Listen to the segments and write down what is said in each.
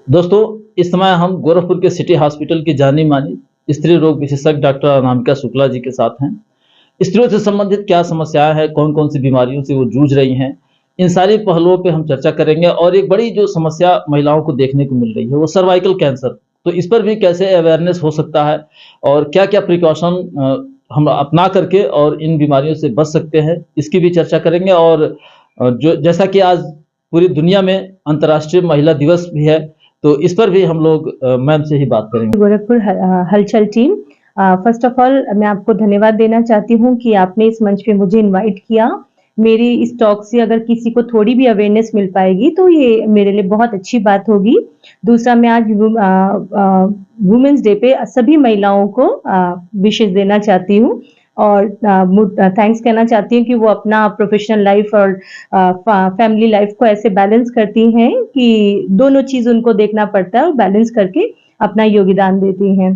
दोस्तों, इस समय हम गोरखपुर के सिटी हॉस्पिटल की जानी-मानी स्त्री रोग विशेषज्ञ डॉक्टर अनामिका शुक्ला जी के साथ हैं। स्त्रियों से संबंधित क्या समस्याएँ हैं, कौन-कौन सी बीमारियों से वो जूझ रही हैं, इन सारी पहलुओं पे हम चर्चा करेंगे और एक बड़ी जो समस्या महिलाओं को देखने को मिल रही है, वो सर्वाइकल कैंसर। तो इस पर भी कैसे अवेयरनेस हो सकता है और क्या-क्या प्रिकॉशन हम अपना करके और इन बीमारियों से बच सकते हैं, इसकी भी चर्चा करेंगे और जो जैसा कि आज पूरी दुनिया में अंतर्राष्ट्रीय महिला दिवस भी है, तो इस पर भी हम लोग मैम से ही बात करेंगे। गोरखपुर हलचल टीम। फर्स्ट ऑफ ऑल मैं आपको धन्यवाद देना चाहती हूँ कि आपने इस मंच पे मुझे इनवाइट किया। मेरी इस टॉक से अगर किसी को थोड़ी भी अवेयरनेस मिल पाएगी तो ये मेरे लिए बहुत अच्छी बात होगी। दूसरा, मैं आज वुमेन्स डे पे सभी महिलाओं को विशेष देना चाहती हूँ और थैंक्स कहना चाहती हूँ कि वो अपना प्रोफेशनल लाइफ और फैमिली लाइफ को ऐसे बैलेंस करती हैं कि दोनों चीज़ उनको देखना पड़ता है और बैलेंस करके अपना योगदान देती हैं।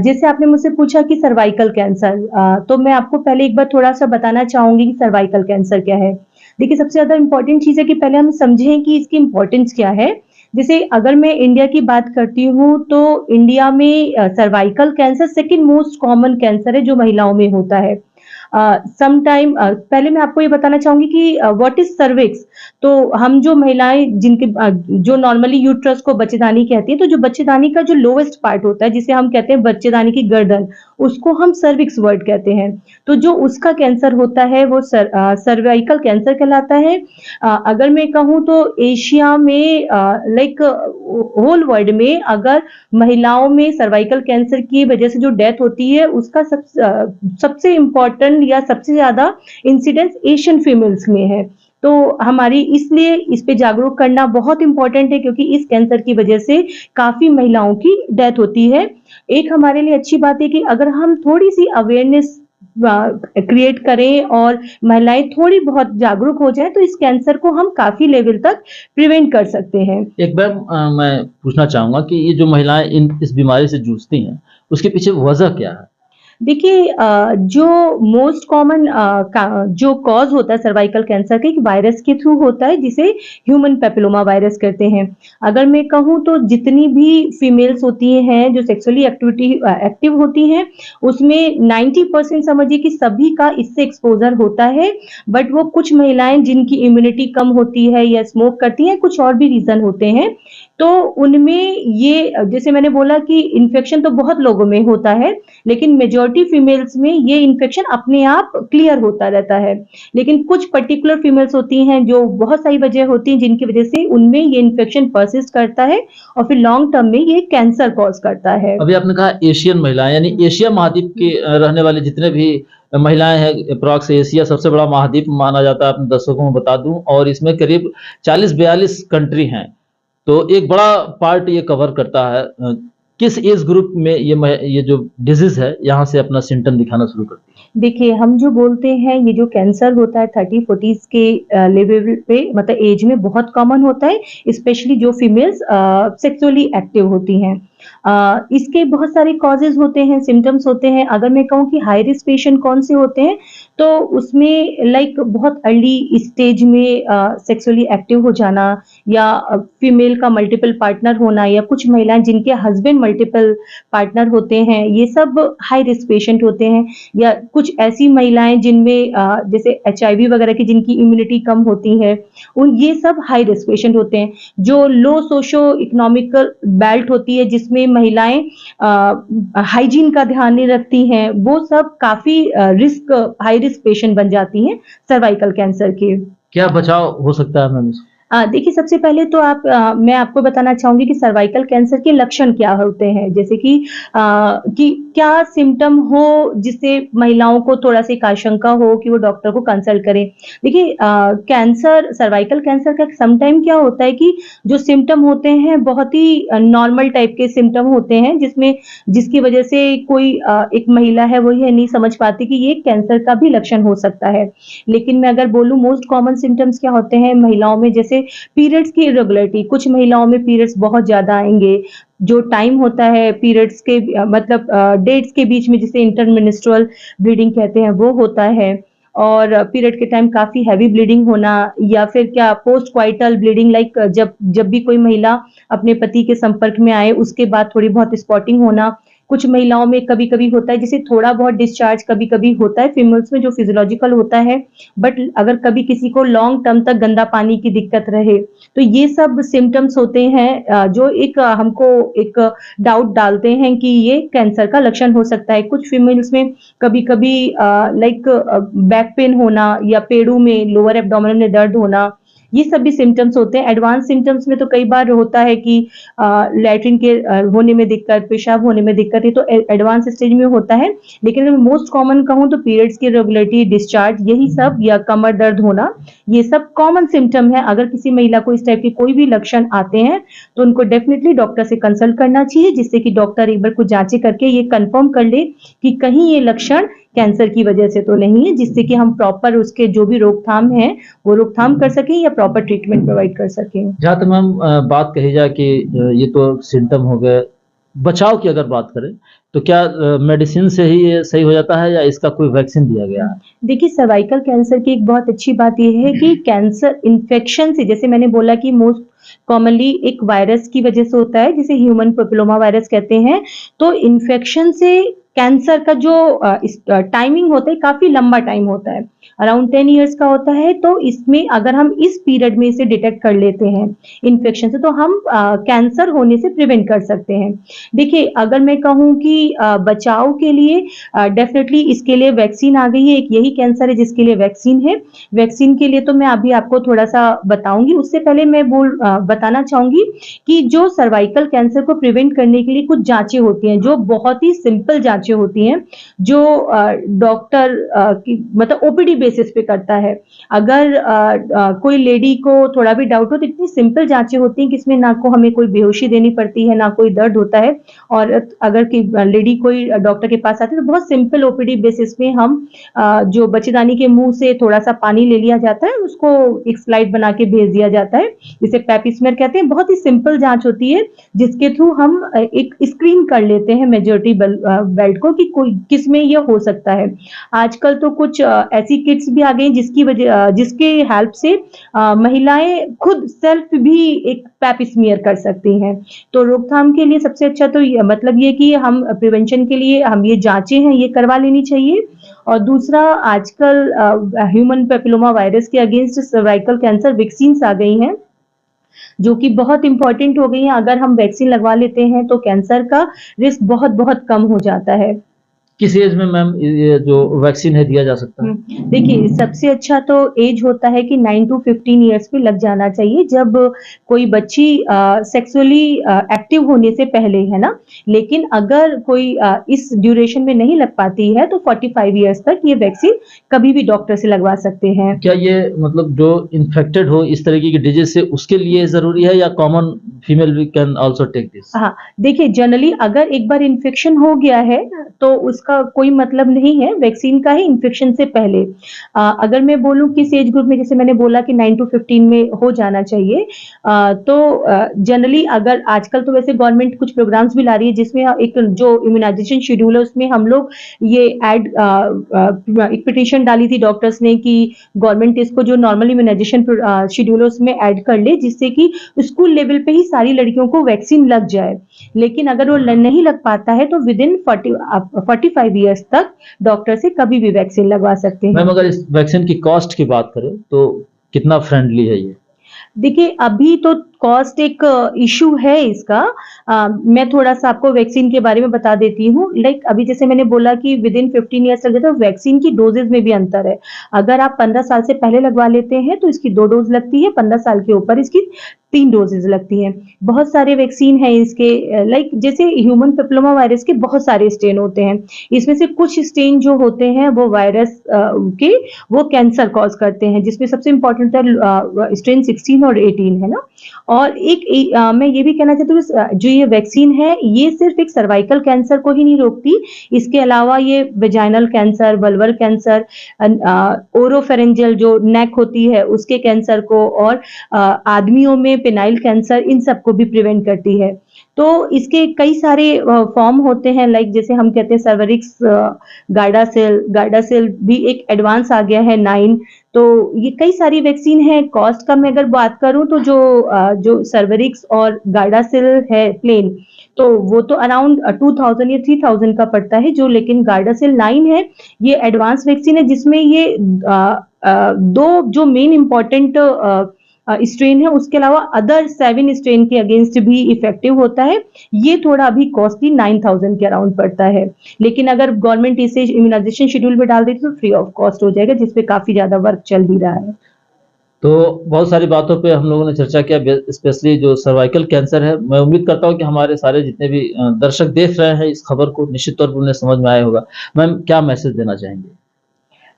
जैसे आपने मुझसे पूछा कि सर्वाइकल कैंसर, तो मैं आपको पहले एक बार थोड़ा-सा बताना चाहूँगी कि सर्वाइकल कैंसर क्या है। देखिए, सबसे ज़्यादा इम्पोर्टेंट चीज़ है कि पहले हम समझें कि इसकी इम्पोर्टेंस क्या है। जैसे अगर मैं इंडिया की बात करती हूँ तो इंडिया में cervical cancer second most common cancer है जो महिलाओं में होता है। पहले मैं आपको ये बताना चाहूँगी कि व्हाट इज़ सर्विक्स? तो हम जो महिलाएँ जो नॉर्मली यूट्रस को बच्चेदानी कहती हैं, तो जो बच्चेदानी का जो लोएस्ट पार्ट होता है, जिसे हम कहते हैं बच्चेदानी की गर्दन, उसको हम सर्विक्स वर्ड कहते हैं। तो जो उसका कैंसर होता है वो सर्वाइकल कैंसर कहलाता है। अगर मैं कहूँ तो एशिया में लाइक होल वर्ल्ड में अगर महिलाओं में सर्वाइकल कैंसर की वजह से जो डेथ होती है उसका सबसे इम्पोर्टेंट या सबसे ज़्यादा इंसिडेंस एशियन फीमेल्स में है। तो हमारी इसलिए इस पे जागरूक करना बहुत इम्पोर्टेंट है क्योंकि इस कैंसर की वजह से काफ़ी महिलाओं की डेथ होती है। एक हमारे लिए अच्छी बात है कि अगर हम थोड़ी-सी अवेयरनेस क्रिएट करें और महिलाएँ थोड़ी बहुत जागरूक हो जाएँ तो इस कैंसर को हम काफ़ी लेवल तक प्रिवेंट कर सकते हैं। एक मैम मैं पूछना चाहूँगा कि ये जो महिलाएँ इस बीमारी से जूझती हैं, उसके पीछे वजह क्या है? देखिए, जो मोस्ट कॉमन जो कॉज़ होता है सर्वाइकल कैंसर का एक वायरस के थ्रू होता है जिसे ह्यूमन पैपिलोमा वायरस कहते हैं। अगर मैं कहूँ तो जितनी भी फीमेल्स होती हैं जो सेक्सुअली एक्टिव होती हैं उसमें 90% समझिए कि सभी का इससे एक्सपोज़र होता है। बट वो कुछ महिलाएँ जिनकी इम्यूनिटी कम होती है या स्मोक करती हैं, कुछ और भी रीज़न होते हैं। तो उनमें ये जैसे मैंने बोला कि इन्फेक्शन तो बहुत लोगों में होता है, लेकिन मेजॉरिटी फीमेल्स में ये इन्फेक्शन अपने आप क्लियर होता रहता है। लेकिन कुछ पर्टिकुलर फीमेल्स होती हैं जो बहुत सारी वजह होती हैं जिनकी वजह से उनमें ये इन्फेक्शन पर्सिस्ट करता है और फिर लॉन्ग टर्म में ये कैंसर कॉज़ करता है। अभी आपने कहा एशियन महिलाएँ यानी एशिया महाद्वीप के रहने वाले जितने भी महिलाएँ हैं एप्रॉक्स एशिया सबसे बड़ा महाद्वीप माना जाता है, अपने दर्शकों को बता दूँ और इसमें करीब 40-42 कंट्री हैं। तो एक बड़ा पार्ट ये कवर करता है। किस एज ग्रुप में ये जो डिज़ीज़ है, यहाँ से अपना सिम्पटम दिखाना शुरू करती है? देखिए, हम जो बोलते हैं ये जो कैंसर होता है 30-40s के लेवल पे मतलब एज में बहुत कॉमन होता है, स्पेशली जो फीमेल्स सेक्सुअली एक्टिव होती हैं। इसके बहुत सारे कॉजेज़ होते हैं, सिम्पटम्स होते हैं। अगर मैं कहूँ कि हाई रिस्क पेशेंट कौन से होते हैं, तो उसमें लाइक बहुत अर्ली स्टेज में सेक्सुअली एक्टिव हो जाना या फीमेल का मल्टीपल पार्टनर होना या कुछ महिलाएँ जिनके हस्बैंड मल्टीपल पार्टनर होते हैं, ये सब हाई रिस्क पेशेंट होते हैं। या कुछ ऐसी महिलाएँ जिनमें जैसे एचआईवी वगैरह की जिनकी इम्यूनिटी कम होती है, ये सब हाई रिस्क पेशेंट होते हैं। जो लो सोशो इकोनॉमिकल बेल्ट होती है जिसमें महिलाएँ हाइजीन का ध्यान नहीं रखती हैं, वो सब काफ़ी हाई रिस्क पेशेंट बन जाती हैं सर्वाइकल कैंसर के। क्या बचाव हो सकता है मैम इसका? देखिए, सबसे पहले तो मैं आपको बताना चाहूँगी कि सर्वाइकल कैंसर के लक्षण क्या होते हैं। जैसे कि क्या सिम्पटम हो जिससे महिलाओं को थोड़ा-सा एक आशंका हो कि वो डॉक्टर को कंसल्ट करें। देखिए, सर्वाइकल कैंसर का सम टाइम क्या होता है कि जो सिम्पटम होते हैं बहुत ही नॉर्मल टाइप के सिम्पटम होते हैं जिसकी वजह से कोई एक महिला है वो ये नहीं समझ पाती कि ये कैंसर का भी लक्षण हो सकता है। लेकिन मैं अगर बोलूँ मोस्ट कॉमन सिम्पटम्स क्या होते हैं महिलाओं में, जैसे पीरियड्स की इरेगुलरिटी, कुछ महिलाओं में पीरियड्स बहुत ज़्यादा आएँगे, जो टाइम होता है पीरियड्स के मतलब डेट्स के बीच में जिसे इंटरमिनिस्ट्रुअल ब्लीडिंग कहते हैं वो होता है। और पीरियड के टाइम काफ़ी हैवी ब्लीडिंग होना या फिर क्या पोस्ट क्वाइटल ब्लीडिंग लाइक जब जब भी कोई महिला अपने पति के संपर्क में आए उसके बाद थोड़ी बहुत स्पॉटिंग होना। कुछ महिलाओं में कभी-कभी होता है जैसे थोड़ा बहुत डिस्चार्ज कभी-कभी होता है फीमेल्स में जो फिजियोलॉजिकल होता है, बट अगर कभी किसी को लॉन्ग टर्म तक गंदा पानी की दिक्कत रहे, तो ये सब सिम्पटम्स होते हैं जो एक हमको एक डाउट डालते हैं कि ये कैंसर का लक्षण हो सकता है। कुछ फीमेल्स में कभी-कभी लाइक बैक पेन होना या पेड़ों में लोअर एब्डोमेन में दर्द होना, ये सब भी सिम्पटम्स होते हैं। एडवांस सिम्पटम्स में तो कई बार होता है कि लैट्रिन के होने में दिक्कत, पेशाब होने में दिक्कत, ये तो एडवांस स्टेज में होता है। लेकिन अगर मोस्ट कॉमन कहूँ तो पीरियड्स की इरेगुलरिटी, डिस्चार्ज यही सब या कमर दर्द होना, ये सब कॉमन सिम्पटम है। अगर किसी महिला को इस टाइप के कोई भी लक्षण आते हैं, तो उनको डेफिनिटली डॉक्टर से कंसल्ट करना चाहिए, जिससे कि डॉक्टर एक बार कुछ जाँचें करके ये कन्फर्म कर ले कि कहीं ये लक्षण कैंसर की वजह से तो नहीं है, जिससे कि हम प्रॉपर उसके जो भी रोकथाम है, वो रोकथाम कर सकें या प्रॉपर ट्रीटमेंट प्रोवाइड कर सकें। जहाँ तक मैम बात कही जाए कि ये तो सिम्टम हो गए, बचाव की अगर बात करें, तो क्या मेडिसिन से ही ये सही हो जाता है या इसका कोई वैक्सीन दिया गया है? देखिए सर्वाइकल कैंसर की एक बहुत अच्छी बात ये है कि कैंसर इन्फेक्शन से, जैसे मैंने बोला कि मोस्ट कॉमनली एक वायरस की वजह से होता है जिसे ह्यूमन पैपिलोमा वायरस कहते हैं। तो इन्फेक्शन से कैंसर का जो टाइमिंग होता है काफ़ी लंबा टाइम होता है, अराउंड 10 इयर्स का होता है। तो इसमें अगर हम इस पीरियड में इसे डिटेक्ट कर लेते हैं इन्फेक्शन से, तो हम कैंसर होने से प्रिवेंट कर सकते हैं। देखिए अगर मैं कहूँ कि बचाव के लिए डेफिनेटली इसके लिए वैक्सीन आ गई है, एक यही कैंसर है जिसके लिए वैक्सीन है। वैक्सीन के लिए तो मैं अभी आपको थोड़ा-सा बताऊँगी, उससे पहले मैं बताना चाहूँगी कि जो सर्वाइकल कैंसर को प्रिवेंट करने के लिए कुछ जाँचें होती हैं, जो बहुत ही सिंपल जाँचें होती हैं, जो डॉक्टर की मतलब ओपीडी बेसिस पे करता है। अगर कोई लेडी को थोड़ा भी डाउट हो तो इतनी सिंपल जाँचें होती हैं कि इसमें ना को हमें कोई बेहोशी देनी पड़ती है, ना कोई दर्द होता है। और अगर कि लेडी कोई डॉक्टर के पास आती है तो बहुत सिंपल ओपीडी बेसिस पे हम जो बच्चेदानी के मुँह से थोड़ा-सा पानी ले लिया जाता है, उसको एक स्लाइड बना के भेज दिया जाता है, जिसे पैप स्मीयर कहते हैं। बहुत ही सिंपल जाँच होती है, जिसके थ्रू हम एक स्क्रीन कर लेते हैं मेजॉरिटी बेल्ट को कि कोई किसमें ये हो सकता है। आजकल तो कुछ ऐसी किट्स भी आ गई जिसके हेल्प से महिलाएँ खुद सेल्फ भी एक पैप स्मीयर कर सकती हैं। तो रोकथाम के लिए सबसे अच्छा तो मतलब ये कि हम प्रिवेंशन के लिए हम ये जाँचें हैं ये करवा लेनी चाहिए। और दूसरा आजकल ह्यूमन पैपिलोमा वायरस के अगेंस्ट सर्वाइकल कैंसर वैक्सीन्स आ गई हैं, जो कि बहुत इम्पोर्टेंट हो गई हैं। अगर हम वैक्सीन लगवा लेते हैं तो कैंसर का रिस्क बहुत-बहुत कम हो जाता है। किस एज में मैम ये जो वैक्सीन है दिया जा सकता है? देखिए सबसे अच्छा तो एज होता है कि 9 टू 15 इयर्स पे लग जाना चाहिए, जब कोई बच्ची सेक्सुअली एक्टिव होने से पहले, है ना? लेकिन अगर कोई इस ड्यूरेशन में नहीं लग पाती है तो 45 इयर्स तक ये वैक्सीन कभी भी डॉक्टर से लगवा सकते हैं। क्या ये मतलब जो इन्फेक्टेड हो इस तरीके की डिजीज से उसके लिए ज़रूरी है या common female we can also take this? हाँ, देखिए जनरली अगर एक बार इन्फेक्शन हो गया है तो उसका कोई मतलब नहीं है वैक्सीन का ही इन्फेक्शन से पहले। अगर मैं बोलूँ किस एज ग्रुप में, जैसे मैंने बोला कि 9 टू 15 में हो जाना चाहिए। तो जनरली अगर आजकल तो वैसे गवर्नमेंट कुछ प्रोग्राम्स भी ला रही है जिसमें एक जो इम्यूनाइज़ेशन शेड्यूल है उसमें हम लोग ये एक पिटीशन डाली थी डॉक्टर्स ने कि गवर्नमेंट इसको जो नॉर्मल इम्यूनाइज़ेशन शेड्यूल है उसमें ऐड कर ले, जिससे कि स्कूल लेवल पे ही सारी लड़कियों को वैक्सीन लग जाए। लेकिन अगर वो नहीं लग पाता है तो विदिन 45 इयर्स तक डॉक्टर से कभी भी वैक्सीन लगवा सकते हैं। मैम अगर इस वैक्सीन की कॉस्ट की बात करें तो कितना फ्रेंडली है ये? देखिए अभी तो कॉस्ट एक इशू है इसका। मैं थोड़ा-सा आपको वैक्सीन के बारे में बता देती हूँ। लाइक अभी जैसे मैंने बोला कि विदिन 15 इयर्स लग जाता है, वैक्सीन की डोजेज़ में भी अंतर है। अगर आप 15 साल से पहले लगवा लेते हैं तो इसकी 2 डोज़ लगती है, 15 साल के ऊपर इसकी 3 डोज़ेज़ लगती हैं। बहुत सारे वैक्सीन हैं इसके, लाइक जैसे ह्यूमन पैपिलोमा वायरस के बहुत सारे स्ट्रेन होते हैं। इसमें से कुछ स्ट्रेन जो होते हैं वो वायरस के वो कैंसर कॉज़ करते हैं, जिसमें सबसे इम्पोर्टेंट है स्ट्रेन 16 और 18, है ना? और मैं ये भी कहना चाहती हूँ जो ये वैक्सीन है ये सिर्फ एक सर्वाइकल कैंसर को ही नहीं रोकती, इसके अलावा ये vaginal cancer, vulval cancer, oropharyngeal जो नेक होती है उसके कैंसर को, और आदमियों में पेनाइल कैंसर, इन सबको भी प्रिवेंट करती है। तो इसके कई सारे फॉर्म होते हैं, लाइक जैसे हम कहते हैं सर्वरिक्स, गार्डासिल भी एक एडवांस आ गया है 9। तो ये कई सारी वैक्सीन है। कॉस्ट का मैं अगर बात करूं तो जो सर्वरिक्स और गार्डासिल है प्लेन, तो वो तो अराउंड 2000 या 3000 का पड़ता है। जो लेकिन गार्डासिल 9 है, ये एडवांस वैक्सीन है जिसमें ये दो जो मेन इंपॉर्टेंट स्ट्रेन है, उसके अलावा अदर 7 स्ट्रेन के अगेंस्ट भी इफेक्टिव होता है। ये थोड़ा अभी कॉस्टली 9000 के अराउंड पड़ता है, लेकिन अगर गवर्नमेंट इसे इम्यूनाइजेशन शेड्यूल में डाल देती तो फ्री ऑफ कॉस्ट हो जाएगा, जिसपे काफी ज्यादा वर्क चल भी रहा है। तो बहुत सारी बातों पे हम लोगों ने चर्चा किया, स्पेशली जो सर्वाइकल कैंसर है। मैं उम्मीद करता हूँ कि हमारे सारे जितने भी दर्शक देख रहे हैं इस खबर को, निश्चित तौर पर उन्हें समझ में आया होगा। मैम, क्या मैसेज देना चाहेंगे?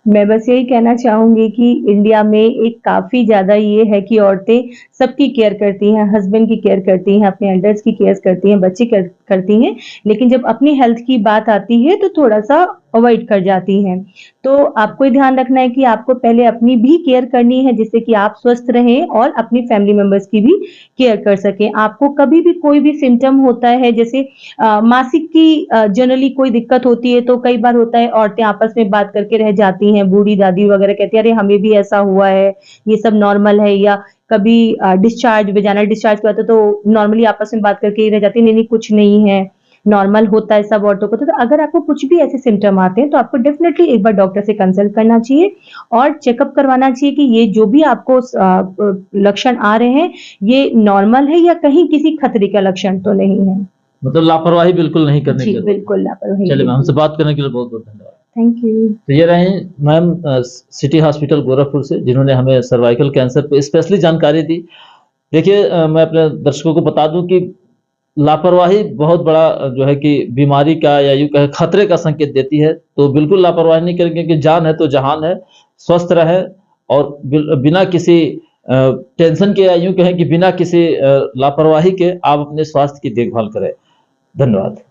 मैं बस यही कहना चाहूँगी कि इंडिया में एक काफ़ी ज़्यादा ये है कि औरतें सबकी केयर करती हैं, हस्बैंड की केयर करती हैं, अपने एल्डर्स की केयर करती हैं, बच्चे करती हैं, लेकिन जब अपनी हेल्थ की बात आती है तो थोड़ा-सा अवॉइड कर जाती हैं। तो आपको ये ध्यान रखना है कि आपको पहले अपनी भी केयर करनी है, जिससे कि आप स्वस्थ रहें और अपनी फैमिली मेंबर्स की भी केयर कर सकें। आपको कभी भी कोई भी सिम्पटम होता है, जैसे मासिक की जनरली कोई दिक्कत होती है, तो कई बार होता है औरतें आपस में बात करके रह जाती हैं, बूढ़ी दादी वगैरह कहती हैं अरे हमें भी ऐसा हुआ है, ये सब नॉर्मल है। या कभी डिस्चार्ज, वेजाइनल डिस्चार्ज हुआ तो नॉर्मली आपस में बात करके ही रह जाती है, नहीं नहीं कुछ नहीं है, नॉर्मल होता है सब औरतों को। तो अगर आपको कुछ भी ऐसे सिम्पटम आते हैं तो आपको डेफिनेटली एक बार डॉक्टर से कंसल्ट करना चाहिए और चेकअप करवाना चाहिए कि ये जो भी आपको लक्षण आ रहे हैं, ये नॉर्मल है या कहीं किसी खतरे का लक्षण तो नहीं है। मतलब लापरवाही बिल्कुल नहीं करने की जी जरूरत है। बिल्कुल लापरवाही चलिए मैम, नहीं हमसे की। बात करने के लिए बहुत बहुत धन्यवाद। Thank you. तो ये रहे मैम सिटी हॉस्पिटल गोरखपुर से, जिन्होंने हमें सर्वाइकल कैंसर पे स्पेशली जानकारी दी। देखिए, मैं अपने दर्शकों को बता दूं कि लापरवाही बहुत बड़ा जो है कि बीमारी का या यूं कहे खतरे का संकेत देती है। तो बिल्कुल लापरवाही नहीं करेंगे कि जान है तो जहान है। स्वस्थ रहें और बिना किसी टेंशन के या यूं कहें कि बिना किसी लापरवाही के आप अपने स्वास्थ्य की देखभाल करें। धन्यवाद।